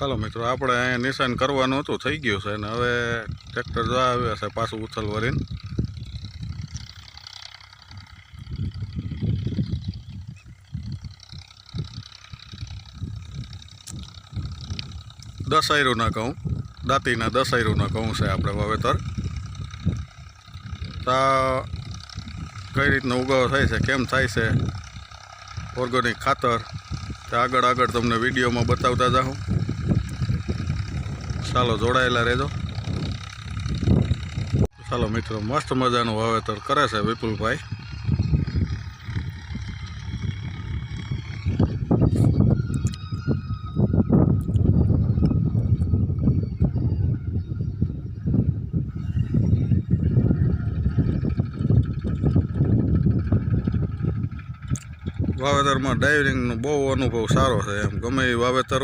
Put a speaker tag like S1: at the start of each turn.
S1: ચાલો મિત્રો, આપણે અહીંયા નિશાન કરવાનું હતું, થઈ ગયું છે ને હવે ટ્રેક્ટર જો આવ્યા છે પાછું ઉથલ વરીને. દસાયરુના ઘઉં, દાંતીના દસાયરુના ઘઉં છે આપણે વાવેતર. કઈ રીતનો ઉગાવો થાય છે, કેમ થાય છે, ઓર્ગેનિક ખાતર તે આગળ તમને વિડીયોમાં બતાવતા જાઉં. ચાલો જોડાયેલા રહેજો. ચાલો મિત્રો, મસ્ત મજાનું વાવેતર કરે છે વિપુલભાઈ. વાવેતરમાં ડાયરિંગનો બહુ અનુભવ સારો છે. એમ ગમે એ વાવેતર